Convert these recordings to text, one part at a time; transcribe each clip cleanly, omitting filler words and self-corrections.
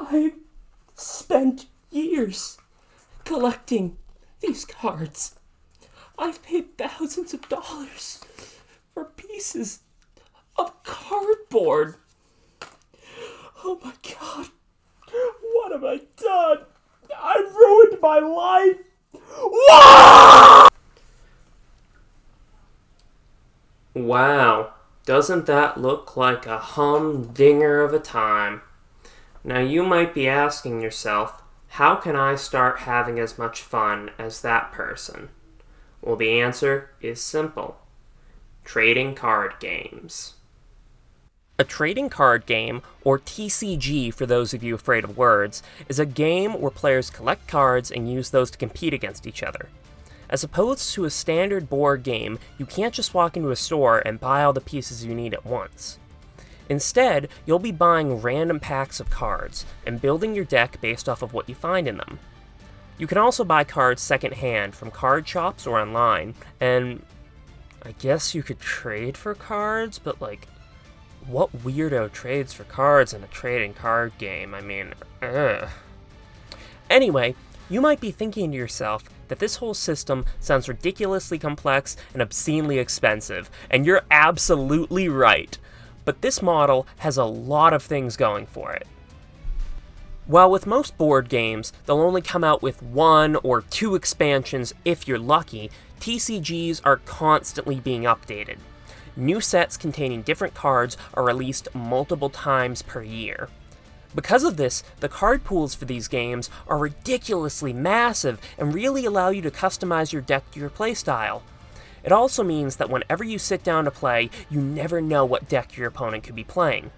I spent years collecting these cards. I've paid thousands of dollars for pieces of cardboard. Oh my god. What have I done? I ruined my life. Whoa! Wow. Doesn't that look like a humdinger of a time? Now you might be asking yourself, how can I start having as much fun as that person? Well, the answer is simple. Trading card games. A trading card game, or TCG for those of you afraid of words, is a game where players collect cards and use those to compete against each other. As opposed to a standard board game, you can't just walk into a store and buy all the pieces you need at once. Instead, you'll be buying random packs of cards, and building your deck based off of what you find in them. You can also buy cards secondhand from card shops or online, and I guess you could trade for cards, but like, what weirdo trades for cards in a trading card game? I mean, ugh. Anyway, you might be thinking to yourself that this whole system sounds ridiculously complex and obscenely expensive, and you're absolutely right. But this model has a lot of things going for it. While with most board games, they'll only come out with 1 or 2 expansions if you're lucky, TCGs are constantly being updated. New sets containing different cards are released multiple times per year. Because of this, the card pools for these games are ridiculously massive and really allow you to customize your deck to your playstyle. It also means that whenever you sit down to play, you never know what deck your opponent could be playing.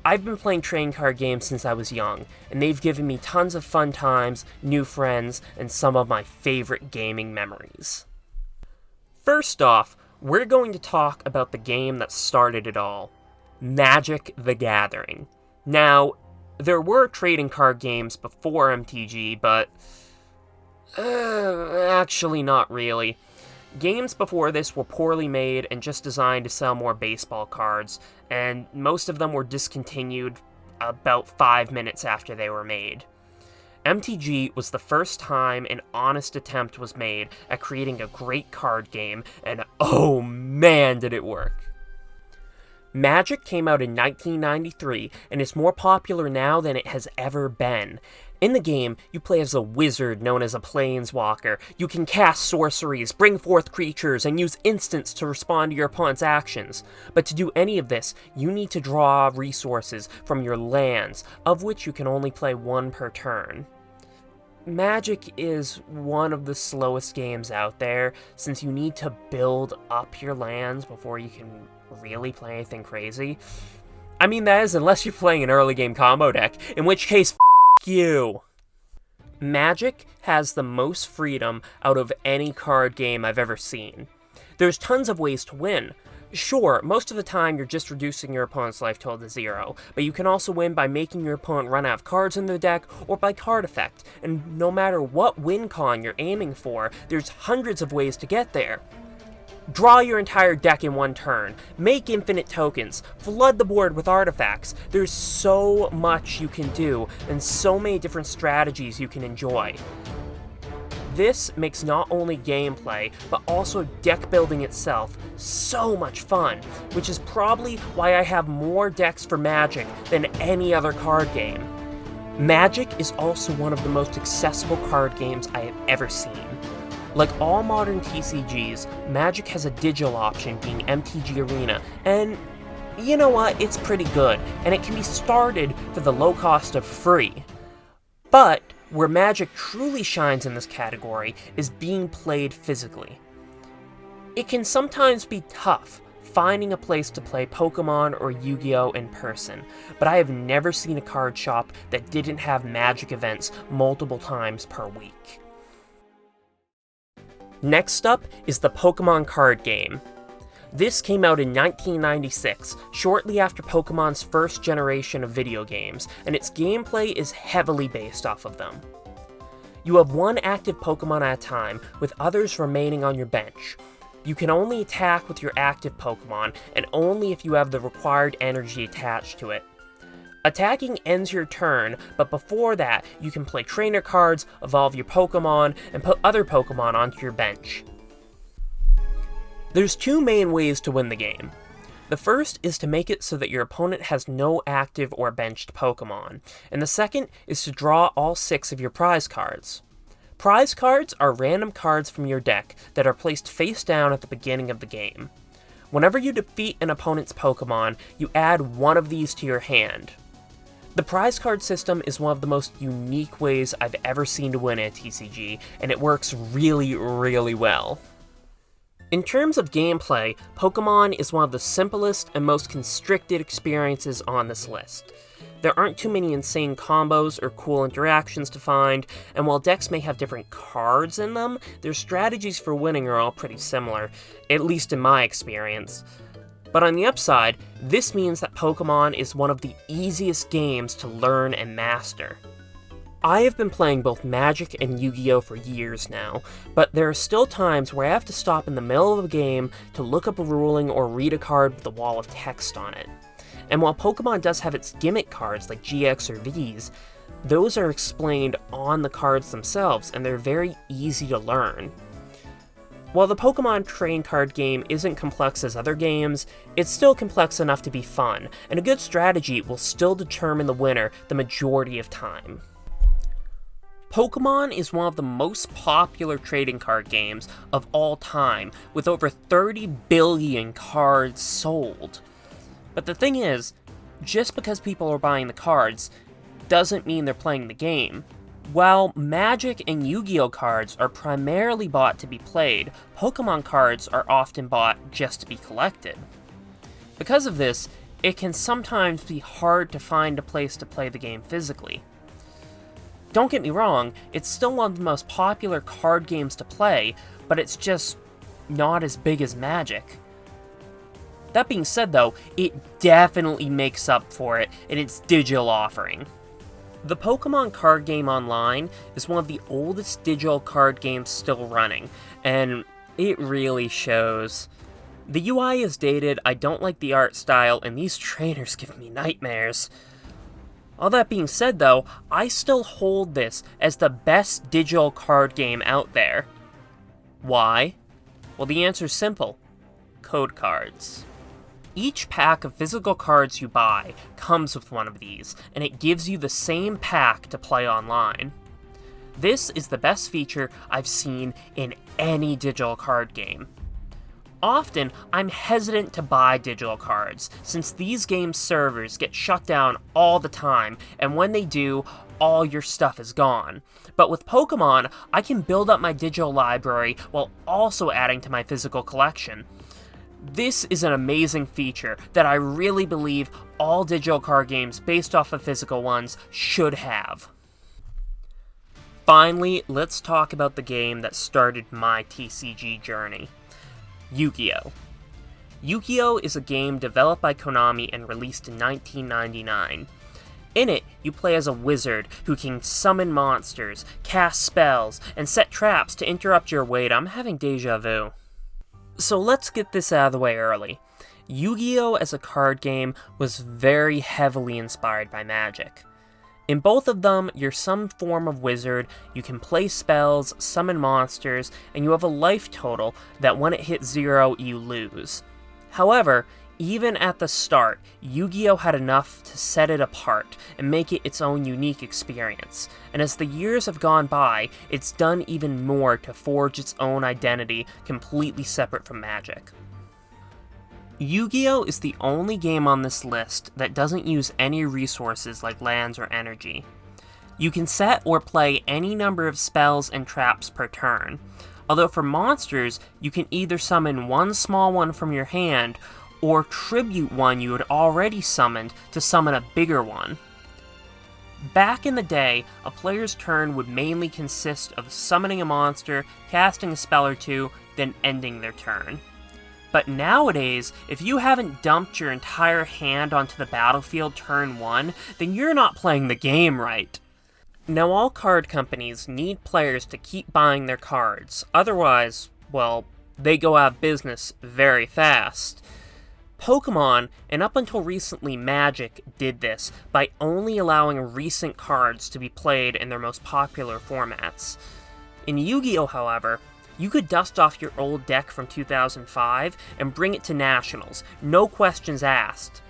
I've been playing trading card games since I was young, and they've given me tons of fun times, new friends, and some of my favorite gaming memories. First off, we're going to talk about the game that started it all, Magic the Gathering. Now, there were trading card games before MTG, but actually not really. Games before this were poorly made and just designed to sell more baseball cards, and most of them were discontinued about 5 minutes after they were made. MTG was the first time an honest attempt was made at creating a great card game, and oh man did it work! Magic came out in 1993 and is more popular now than it has ever been. In the game, you play as a wizard known as a planeswalker. You can cast sorceries, bring forth creatures, and use instants to respond to your opponent's actions. But to do any of this, you need to draw resources from your lands, of which you can only play 1 per turn. Magic is one of the slowest games out there, since you need to build up your lands before you can really play anything crazy. I mean, that is unless you're playing an early game combo deck, in which case, you. Magic has the most freedom out of any card game I've ever seen. There's tons of ways to win. Sure, most of the time you're just reducing your opponent's life total to 0, but you can also win by making your opponent run out of cards in their deck or by card effect, and no matter what win con you're aiming for, there's hundreds of ways to get there. Draw your entire deck in 1 turn, make infinite tokens, flood the board with artifacts. There's so much you can do, and so many different strategies you can enjoy. This makes not only gameplay, but also deck building itself so much fun, which is probably why I have more decks for Magic than any other card game. Magic is also one of the most accessible card games I have ever seen. Like all modern TCGs, Magic has a digital option being MTG Arena, and you know what, it's pretty good, and it can be started for the low cost of free. But where Magic truly shines in this category is being played physically. It can sometimes be tough finding a place to play Pokemon or Yu-Gi-Oh! In person, but I have never seen a card shop that didn't have Magic events multiple times per week. Next up is the Pokemon card game. This came out in 1996, shortly after Pokemon's first generation of video games, and its gameplay is heavily based off of them. You have 1 active Pokemon at a time, with others remaining on your bench. You can only attack with your active Pokemon, and only if you have the required energy attached to it. Attacking ends your turn, but before that, you can play trainer cards, evolve your Pokemon, and put other Pokemon onto your bench. There's two main ways to win the game. The first is to make it so that your opponent has no active or benched Pokemon, and the second is to draw all 6 of your prize cards. Prize cards are random cards from your deck that are placed face down at the beginning of the game. Whenever you defeat an opponent's Pokemon, you add one of these to your hand. The prize card system is one of the most unique ways I've ever seen to win a TCG, and it works really, really well. In terms of gameplay, Pokemon is one of the simplest and most constricted experiences on this list. There aren't too many insane combos or cool interactions to find, and while decks may have different cards in them, their strategies for winning are all pretty similar, at least in my experience. But on the upside, this means that Pokemon is one of the easiest games to learn and master. I have been playing both Magic and Yu-Gi-Oh for years now, but there are still times where I have to stop in the middle of a game to look up a ruling or read a card with a wall of text on it. And while Pokemon does have its gimmick cards like GX or Vs, those are explained on the cards themselves, and they're very easy to learn. While the Pokemon trading card game isn't complex as other games, it's still complex enough to be fun, and a good strategy will still determine the winner the majority of time. Pokemon is one of the most popular trading card games of all time, with over 30 billion cards sold. But the thing is, just because people are buying the cards doesn't mean they're playing the game. While Magic and Yu-Gi-Oh cards are primarily bought to be played, Pokemon cards are often bought just to be collected. Because of this, it can sometimes be hard to find a place to play the game physically. Don't get me wrong, it's still one of the most popular card games to play, but it's just not as big as Magic. That being said though, it definitely makes up for it in its digital offering. The Pokemon card game online is one of the oldest digital card games still running, and it really shows. The UI is dated, I don't like the art style, and these trainers give me nightmares. All that being said though, I still hold this as the best digital card game out there. Why? Well, the answer's simple. Code cards. Each pack of physical cards you buy comes with one of these, and it gives you the same pack to play online. This is the best feature I've seen in any digital card game. Often, I'm hesitant to buy digital cards, since these game servers get shut down all the time, and when they do, all your stuff is gone. But with Pokemon, I can build up my digital library while also adding to my physical collection. This is an amazing feature that I really believe all digital card games based off of physical ones should have. Finally, let's talk about the game that started my TCG journey. Yugioh. Yugioh is a game developed by Konami and released in 1999. In it, you play as a wizard who can summon monsters, cast spells, and set traps to interrupt your wait. I'm having deja vu. So let's get this out of the way early. Yu-Gi-Oh! As a card game was very heavily inspired by Magic. In both of them, you're some form of wizard, you can play spells, summon monsters, and you have a life total that when it hits 0, you lose. However, even at the start, Yu-Gi-Oh! Had enough to set it apart and make it its own unique experience, and as the years have gone by, it's done even more to forge its own identity completely separate from Magic. Yu-Gi-Oh! Is the only game on this list that doesn't use any resources like lands or energy. You can set or play any number of spells and traps per turn, although for monsters, you can either summon one small one from your hand, or tribute one you had already summoned to summon a bigger one. Back in the day, a player's turn would mainly consist of summoning a monster, casting a spell or two, then ending their turn. But nowadays, if you haven't dumped your entire hand onto the battlefield turn 1, then you're not playing the game right. Now all card companies need players to keep buying their cards, otherwise, well, they go out of business very fast. Pokemon, and up until recently Magic, did this by only allowing recent cards to be played in their most popular formats. In Yu-Gi-Oh, however, you could dust off your old deck from 2005 and bring it to Nationals, no questions asked.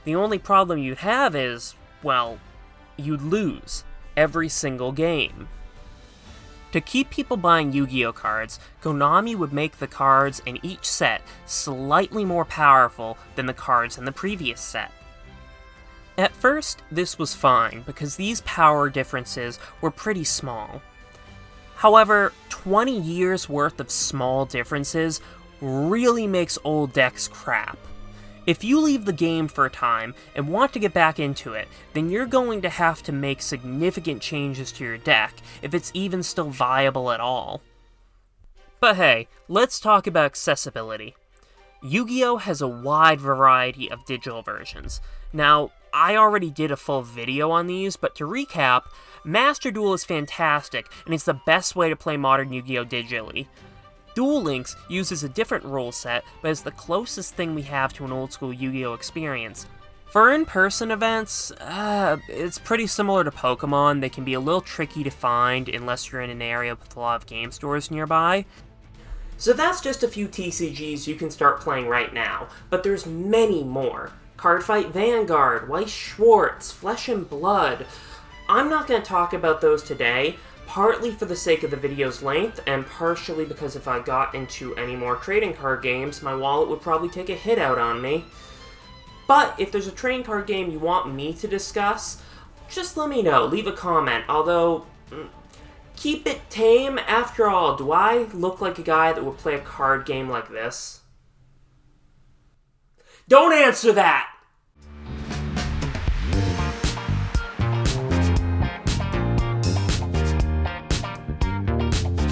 The only problem you'd have is, well, you'd lose every single game. To keep people buying Yu-Gi-Oh cards, Konami would make the cards in each set slightly more powerful than the cards in the previous set. At first, this was fine, because these power differences were pretty small. However, 20 years worth of small differences really makes old decks crap. If you leave the game for a time and want to get back into it, then you're going to have to make significant changes to your deck, if it's even still viable at all. But hey, let's talk about accessibility. Yu-Gi-Oh has a wide variety of digital versions. Now, I already did a full video on these, but to recap, Master Duel is fantastic, and it's the best way to play modern Yu-Gi-Oh digitally. Duel Links uses a different rule set, but is the closest thing we have to an old-school Yu-Gi-Oh experience. For in-person events, it's pretty similar to Pokemon. They can be a little tricky to find unless you're in an area with a lot of game stores nearby. So that's just a few TCGs you can start playing right now, but there's many more. Cardfight Vanguard, Weiss Schwarz, Flesh and Blood. I'm not going to talk about those today, partly for the sake of the video's length, and partially because if I got into any more trading card games, my wallet would probably take a hit out on me. But if there's a trading card game you want me to discuss, just let me know, leave a comment, although, keep it tame. After all, do I look like a guy that would play a card game like this? Don't answer that!